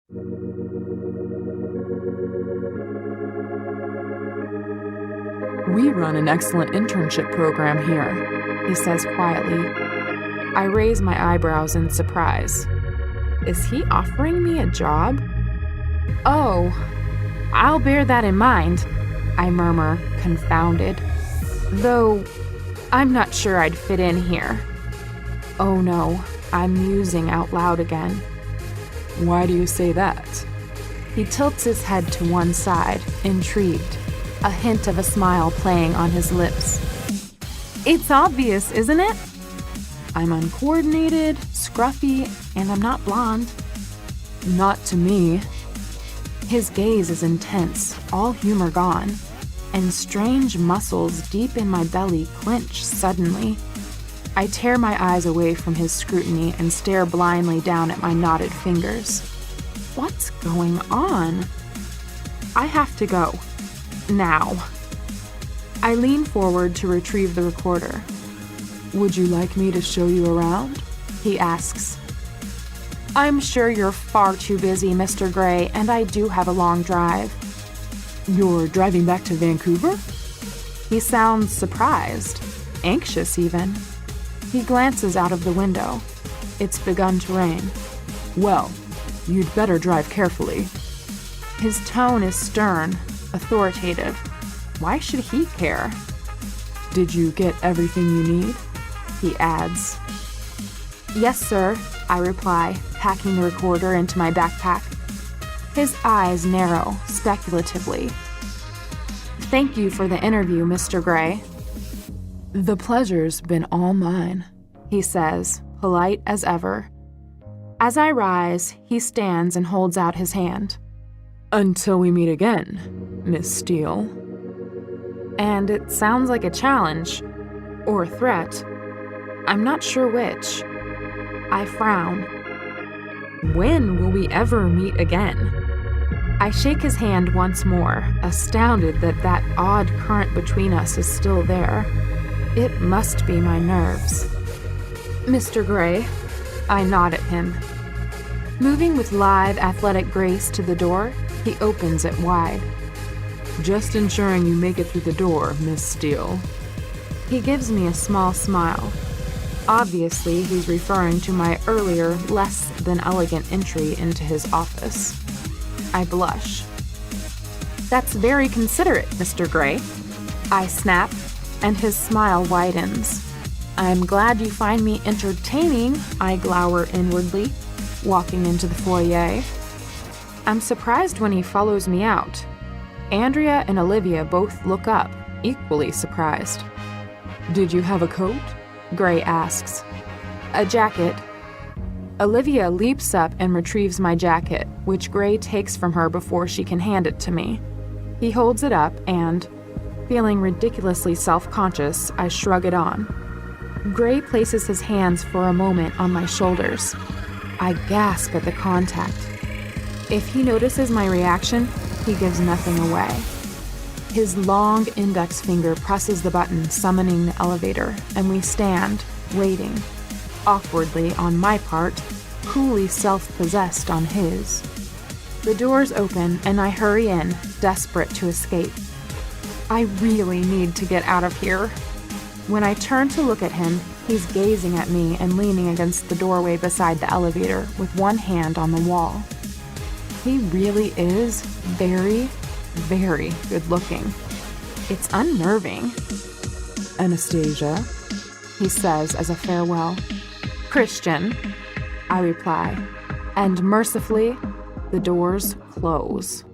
We run an excellent internship program here, he says quietly. I raise my eyebrows in surprise. Is he offering me a job? Oh, I'll bear that in mind, I murmur, confounded. Though, I'm not sure I'd fit in here. Oh no, I'm musing out loud again. Why do you say that? He tilts his head to one side, intrigued, a hint of a smile playing on his lips. It's obvious, isn't it? I'm uncoordinated, scruffy, and I'm not blonde. Not to me. His gaze is intense, all humor gone, and strange muscles deep in my belly clench suddenly. I tear my eyes away from his scrutiny and stare blindly down at my knotted fingers. What's going on? I have to go. Now. I lean forward to retrieve the recorder. Would you like me to show you around? He asks. I'm sure you're far too busy, Mr. Gray, and I do have a long drive. You're driving back to Vancouver? He sounds surprised, anxious even. He glances out of the window. It's begun to rain. Well, you'd better drive carefully. His tone is stern, authoritative. Why should he care? Did you get everything you need? He adds. Yes, sir, I reply, packing the recorder into my backpack. His eyes narrow, speculatively. Thank you for the interview, Mr. Gray. The pleasure's been all mine, he says, polite as ever. As I rise, he stands and holds out his hand. Until we meet again, Miss Steele. And it sounds like a challenge, or a threat. I'm not sure which. I frown. When will we ever meet again? I shake his hand once more, astounded that that odd current between us is still there. It must be my nerves. Mr. Gray, I nod at him. Moving with lithe, athletic grace to the door, he opens it wide. Just ensuring you make it through the door, Miss Steele. He gives me a small smile. Obviously, he's referring to my earlier, less than elegant entry into his office. I blush. That's very considerate, Mr. Gray. I snap, and his smile widens. I'm glad you find me entertaining, I glower inwardly, walking into the foyer. I'm surprised when he follows me out. Andrea and Olivia both look up, equally surprised. Did you have a coat? Gray asks. A jacket. Olivia leaps up and retrieves my jacket, which Gray takes from her before she can hand it to me. He holds it up and, feeling ridiculously self-conscious, I shrug it on. Gray places his hands for a moment on my shoulders. I gasp at the contact. If he notices my reaction, he gives nothing away. His long index finger presses the button summoning the elevator, and we stand, waiting, awkwardly on my part, coolly self-possessed on his. The doors open, and I hurry in, desperate to escape. I really need to get out of here. When I turn to look at him, he's gazing at me and leaning against the doorway beside the elevator with one hand on the wall. He really is very, very good looking. It's unnerving. Anastasia, he says as a farewell. Christian, I reply, and mercifully, the doors close.